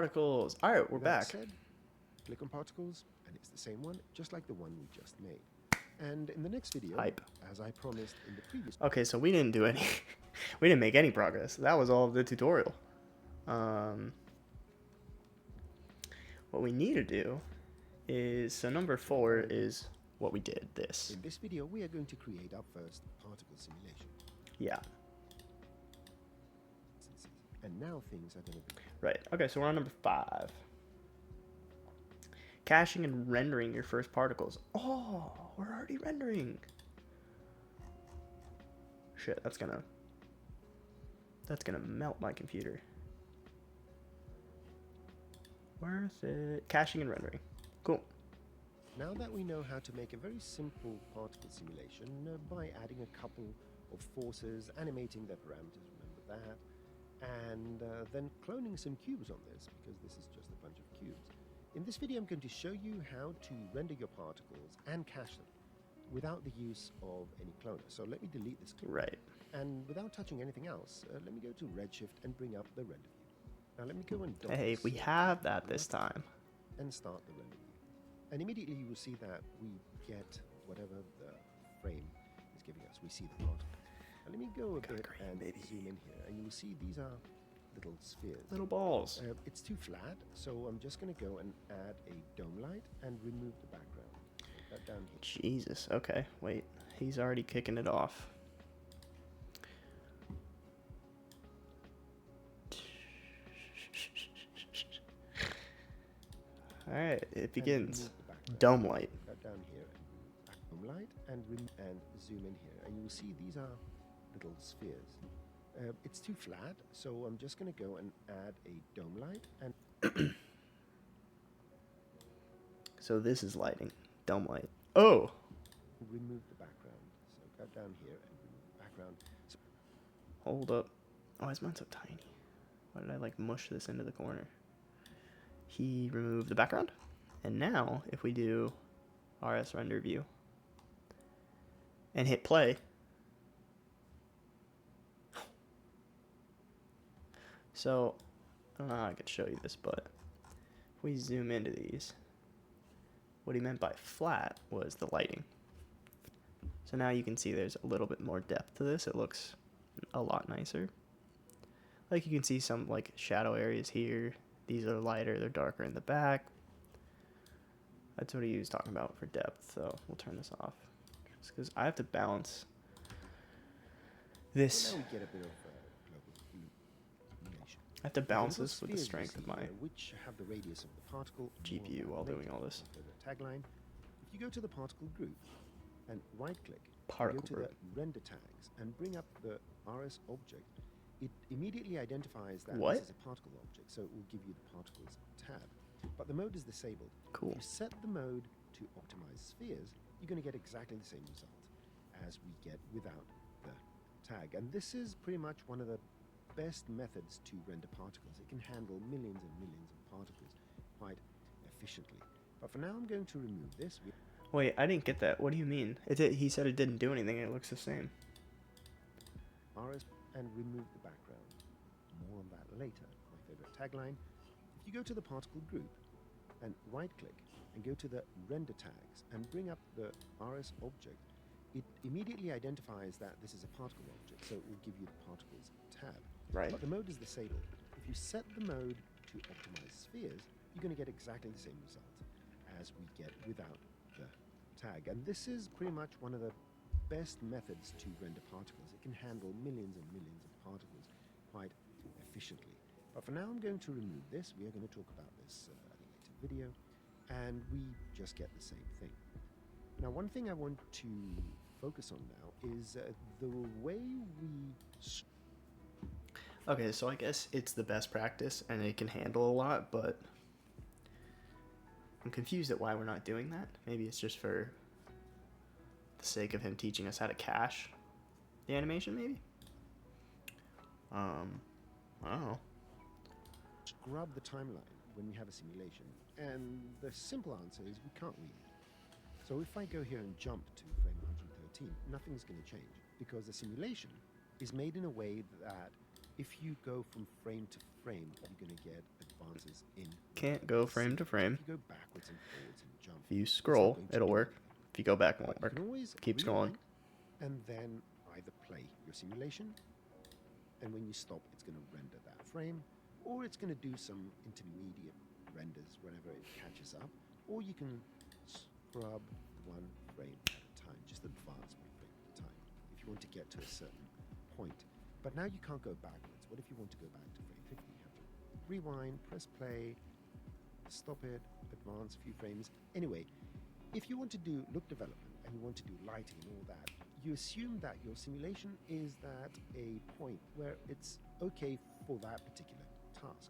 particles. All right, we're That back. said, click on particles, and it's the same one, just like the one we just made. And in the next video, Hype. as I promised in the previous Okay, so we didn't do any. We didn't make any progress. That was all of the tutorial. What we need to do is, so number 4 is what we did. This. in this video, we are going to create our first particle simulation. Yeah. And now things are going to be Right. Okay, so we're on number 5. Caching and rendering your first particles. Oh, we're already rendering. Shit, that's gonna melt my computer. Worth it. Caching and rendering. Cool. Now that we know how to make a very simple particle simulation by adding a couple of forces, animating their parameters, remember that, and then cloning some cubes on this, because this is just a bunch of cubes. In this video, I'm going to show you how to render your particles and cache them without the use of any cloner. So let me delete this clip. Right. And without touching anything else, let me go to Redshift and bring up the render view. Now let me go and Hey, we have that this time. and start the render view. And immediately you will see that we get whatever the frame is giving us. We see the particles. Now let me go a bit and zoom in here, and you will see these are little spheres. Little balls. It's too flat, so I'm just going to go and add a dome light and remove the background. That down here. Jesus. Okay. Wait. He's already kicking it off. All right. It begins. Dome light. That down here. Dome light and zoom in here, and you will see these are little spheres. It's too flat, so I'm just going to go and add a dome light and. So this is lighting. Dome light. Oh! Remove the background. So go down here and remove the background. So Hold up. Oh, is mine so tiny? Why did I like mush this into the corner? He removed the background. And now, if we do RS render view and hit play, so I don't know how I could show you this, but if we zoom into these, what he meant by flat was the lighting. So now you can see there's a little bit more depth to this. It looks a lot nicer. Like you can see some like shadow areas here. These are lighter, they're darker in the back. That's what he was talking about for depth, so we'll turn this off. Just because I have to balance this. now we get a bit of global illumination. I have to balance Little this with the spheres you strength of see my here, which have the radius of the particle GPU while doing all this. The tagline. If you go to the particle group and right-click, Particle go to group. the render tags and bring up the RS object, it immediately identifies that What? this is a particle object, so it will give you the particles tab. But the mode is disabled. Cool. If you set the mode to optimize spheres, you're going to get exactly the same result as we get without the tag. And this is pretty much one of the best methods to render particles. It can handle millions and millions of particles quite efficiently. But for now, I'm going to remove this. Wait, I didn't get that. What do you mean? He said it didn't do anything. It looks the same. RS and remove the background. More on that later. My favorite tagline. If you go to the particle group and right-click and go to the render tags and bring up the RS object, it immediately identifies that this is a particle object, so it will give you the particles tab. Right. But the mode is disabled. If you set the mode to optimize spheres, you're going to get exactly the same result as we get without the tag. And this is pretty much one of the best methods to render particles. It can handle millions and millions of particles quite efficiently. But for now, I'm going to remove this. We are going to talk about this at a later video, and we just get the same thing. Now, one thing I want to focus on now is the way we... Okay, so I guess it's the best practice and it can handle a lot, but I'm confused at why we're not doing that. Maybe it's just for the sake of him teaching us how to cache the animation, maybe? I don't know. Scrub the timeline when we have a simulation, and the simple answer is we can't really. So if I go here and jump to frame 113, nothing's going to change, because the simulation is made in a way that if you go from frame to frame, you're going to get advances in can't go frame to frame. If you go backwards and forwards and jump, If you it's not scroll, going to it'll do work. anything. If you go back, it But won't you work. can always Keeps going. rewind and then either play your simulation, and when you stop, it's going to render that frame, or it's going to do some intermediate renders whenever it catches up, or you can scrub one frame at a time, just advance one frame at a time if you want to get to a certain point. But now you can't go backwards. What if you want to go back to frame 50? You have to rewind, press play, stop it, advance a few frames. Anyway, if you want to do look development and you want to do lighting and all that, you assume that your simulation is at a point where it's okay for that particular task.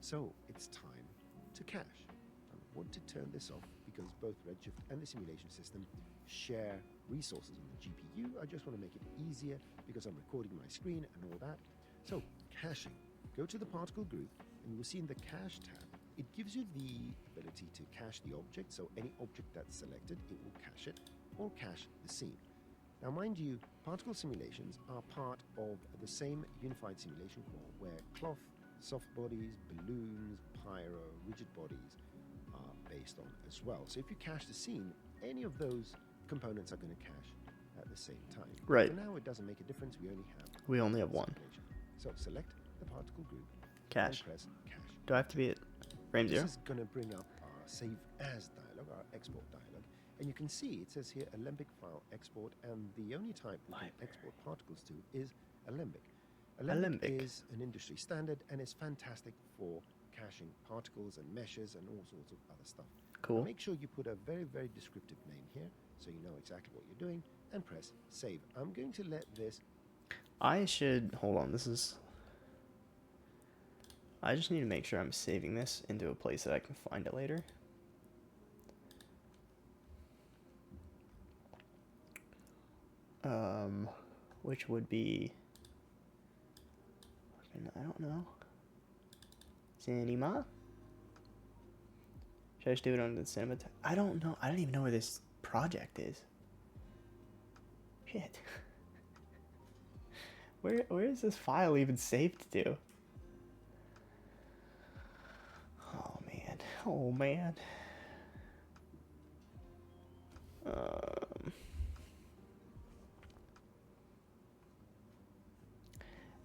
So it's time to cache. I want to turn this off because both Redshift and the simulation system share resources on the GPU. I just want to make it easier because I'm recording my screen and all that. So caching. Go to the particle group and you will see in the cache tab, it gives you the ability to cache the object. So any object that's selected, it will cache it or cache the scene. Now, mind you, particle simulations are part of the same unified simulation core where cloth, soft bodies, balloons, pyro, rigid bodies are based on as well. So if you cache the scene, any of those components are going to cache at the same time. Right. For now, it doesn't make a difference. We only have one. simulation. So select the particle group Cache. and press cache. Do I have to be at frame 0? This is going to bring up our save as dialog, our export dialog. And you can see it says here Alembic file export, and the only type we can export particles to is Alembic. Alembic is an industry standard and is fantastic for caching particles and meshes and all sorts of other stuff. Cool. Now make sure you put a very, very descriptive name here so you know exactly what you're doing, and press save. I'm going to let this... I should... Hold on, this is... I just need to make sure I'm saving this into a place that I can find it later. Which would be... I don't know. Cinema? Should I just do it on the cinema? I don't know. I don't even know where this project is. Shit. Where is this file even saved to? Oh man. Oh man.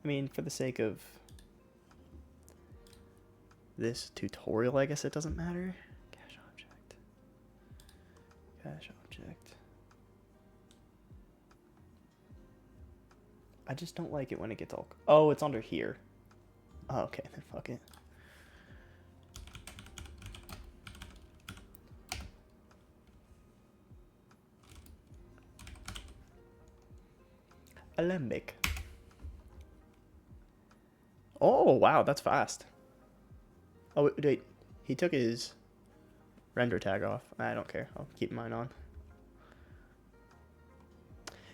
I mean, for the sake of this tutorial, I guess it doesn't matter. Cache object. Cache object. I just don't like it when it gets all... Oh, it's under here. Oh, okay, then fuck it. Alembic. Oh, wow, that's fast. Oh, wait. He took his render tag off. I don't care. I'll keep mine on.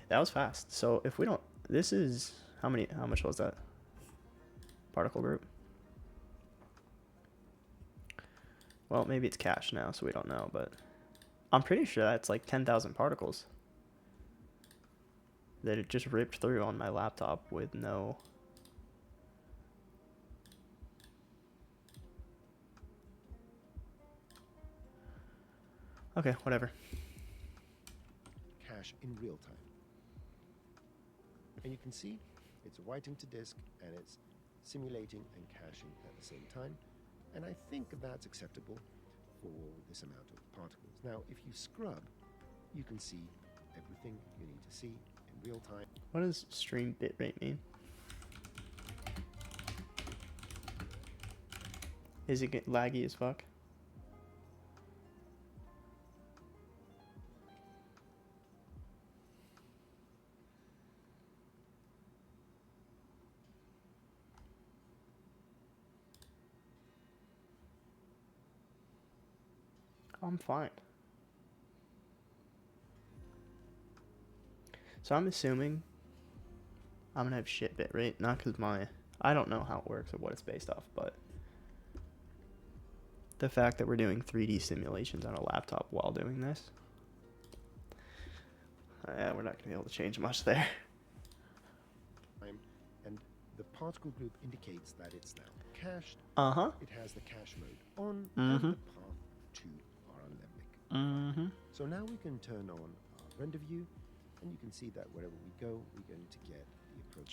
That was fast. So if we don't... This is... How much was that? Particle group? Well, maybe it's cached now, so we don't know, but... I'm pretty sure that's like 10,000 particles. That it just ripped through on my laptop with no... Okay, whatever. Cache in real time. And you can see it's writing to disk and it's simulating and caching at the same time. And I think that's acceptable for this amount of particles. Now, if you scrub, you can see everything you need to see in real time. What does stream bitrate mean? Is it laggy as fuck? I'm fine. So I'm assuming I'm gonna have shit bitrate, not because I don't know how it works or what it's based off, but the fact that we're doing 3D simulations on a laptop while doing this, yeah, we're not gonna be able to change much there. And the particle group indicates that it's now cached. Uh-huh. It has the cache mode on Mm-hmm. and the path to our Alembic. Mm-hmm. So now we can turn on our render view, and you can see that wherever we go, we're going to get the appropriate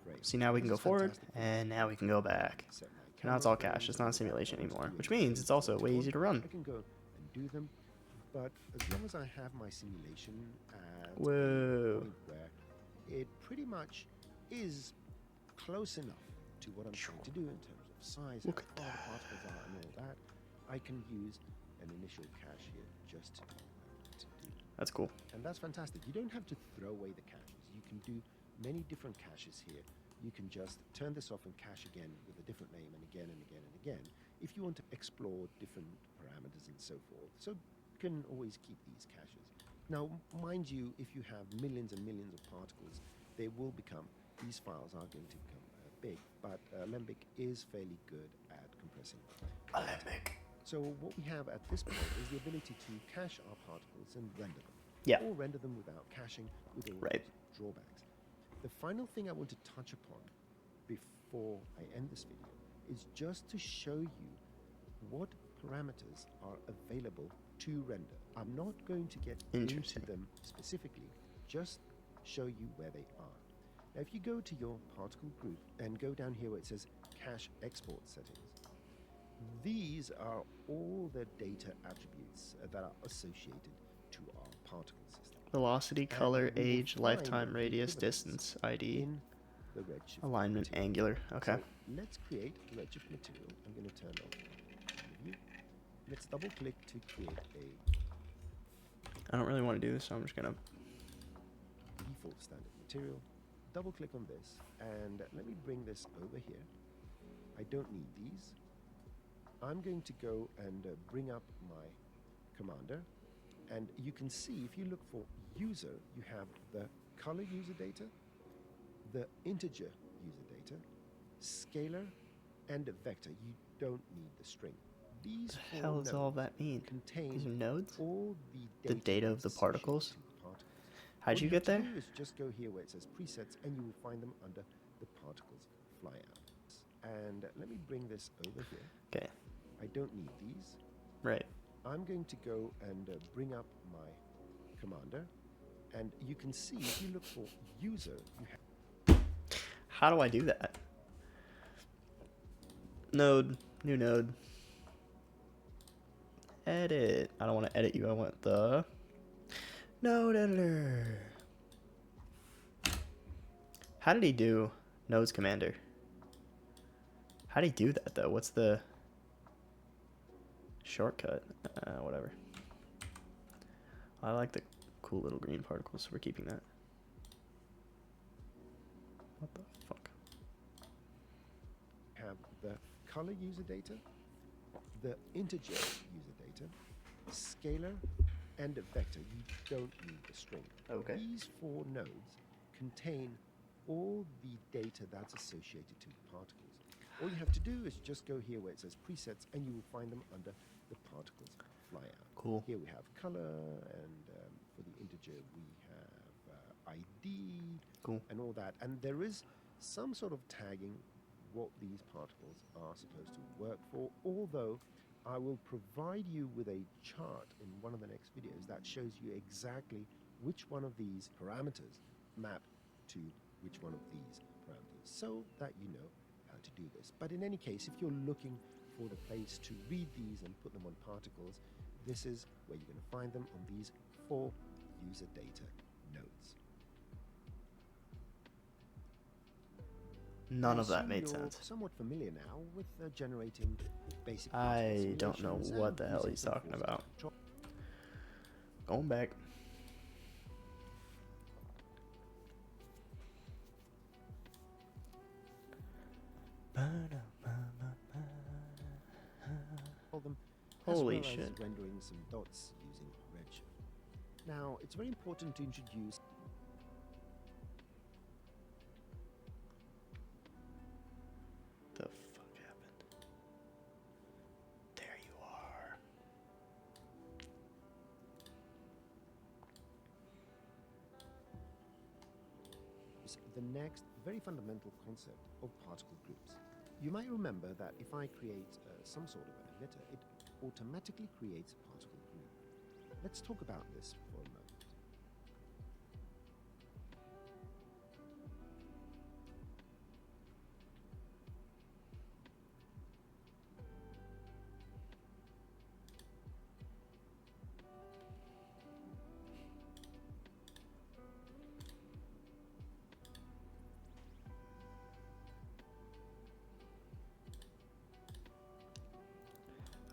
frame. See, now we can This go is forward, fantastic. and now we can go back. Set my So now it's camera all cached. frames It's not a and simulation I want to anymore, do which anything means it's also way later easier to on, run. I can go and do them, but as long as I have my simulation at a Whoa. point where it pretty much is close enough to what I'm trying to do in terms of size, Look how at far the particles are, and all that, I can use an initial cache here just to do. That's cool. And that's fantastic. You don't have to throw away the caches. You can do many different caches here. You can just turn this off and cache again with a different name and again and again and again if you want to explore different parameters and so forth. So you can always keep these caches. Now, mind you, if you have millions and millions of particles, they will become, these files are going to become big, but Alembic is fairly good at compressing. Alembic. So what we have at this point is the ability to cache our particles and render them. Yeah. Or render them without caching with all Right. those drawbacks. The final thing I want to touch upon before I end this video is just to show you what parameters are available to render. I'm not going to get into Interesting. them specifically, just show you where they are. Now if you go to your particle group and go down here where it says cache export settings, these are all the data attributes that are associated to our particle system. Velocity, And color, we will age, find lifetime, the radius, equivalents distance, ID, in the redshift alignment, material. angular. Okay. So let's create a redshift material. I'm going to turn on view. Let's double click to create a I don't really want to do this, so I'm just gonna. default standard material. Double click on this and let me bring this over here. I don't need these. I'm going to go and bring up my commander, and you can see if you look for user, you have the color user data, the integer user data, scalar, and a vector. You don't need the string. These What the four hell does all nodes that mean? contain These are nodes? all the The data, data of that's the particles? associated to the particles. How'd All you have get to there? do is just go here where it says presets, and you will find them under the particles flyout. And let me bring this over here. Okay. I don't need these. Right. I'm going to go and bring up my commander, and you can see if you look for user, you have How do I do that? Node. New node. Edit. I don't want to edit you. I want the node editor. How did he do nodes commander? How did he do that though? What's the shortcut? Whatever. I like the cool little green particles, so we're keeping that. What the fuck? the color user data, the integer user data, scalar, and a vector. You don't need the string. Okay. These four nodes contain all the data that's associated to the particles. All you have to do is just go here where it says presets, and you will find them under the particles flyout. Cool. Here we have color, and for the integer we have ID, Cool. and all that. And there is some sort of tagging what these particles are supposed to work for, although I will provide you with a chart in one of the next videos that shows you exactly which one of these parameters map to which one of these parameters, so that you know how to do this. But in any case, if you're looking for the place to read these and put them on particles, this is where you're going to find them on these 4 user data nodes. None I of that assume made you're sense. somewhat familiar now with generating basic I particle don't know simulations what and the hell using he's some talking force about. control. Going back. Them, Holy as well shit. as rendering some dots using Redshift. Now, it's very important to introduce The fuck happened? There you are. introduce the next very fundamental concept of particle groups. You might remember that if I create some sort of emitter, it automatically creates a particle group. Let's talk about this for a moment.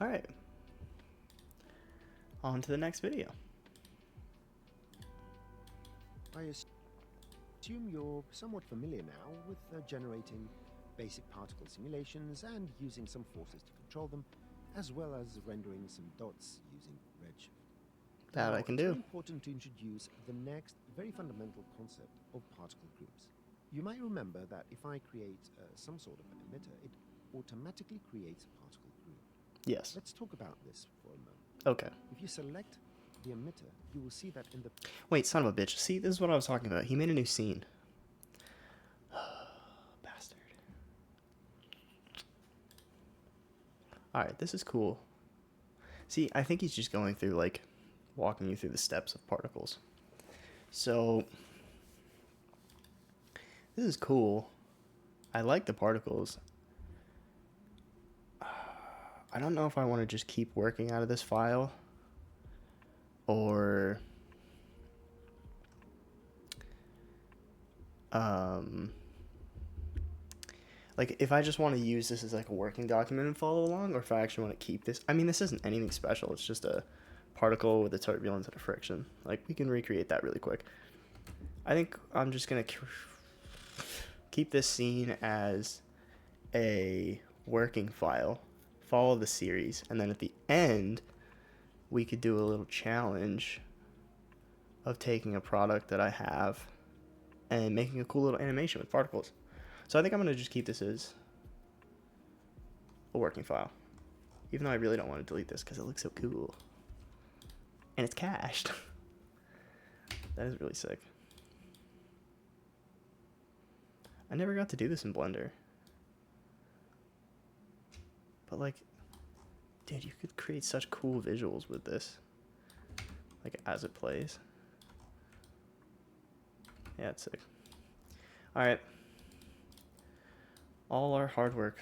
All right. On to the next video. I assume you're somewhat familiar now with generating basic particle simulations and using some forces to control them, as well as rendering some dots using Redshift. That Now, I can it's do. very important to introduce the next very fundamental concept of particle groups. You might remember that if I create some sort of emitter, it automatically creates a particle group. Yes. Let's talk about this for a moment. Okay. If you select the emitter, you will see that in the Wait, son of a bitch. See, this is what I was talking about. He made a new scene. Bastard. Alright, this is cool. See, I think he's just going through, like, walking you through the steps of particles. So, this is cool. I like the particles. I don't know if I want to just keep working out of this file or like if I just want to use this as like a working document and follow along, or if I actually want to keep this. I mean, this isn't anything special. It's just a particle with a turbulence and a friction. Like, we can recreate that really quick. I think I'm just going to keep this scene as a working file, follow the series, and then at the end, we could do a little challenge of taking a product that I have and making a cool little animation with particles. So I think I'm going to just keep this as a working file, even though I really don't want to delete this because it looks so cool. And it's cached. That is really sick. I never got to do this in Blender. But like, dude, you could create such cool visuals with this. Like, as it plays. Yeah, it's sick. Alright. All our hard work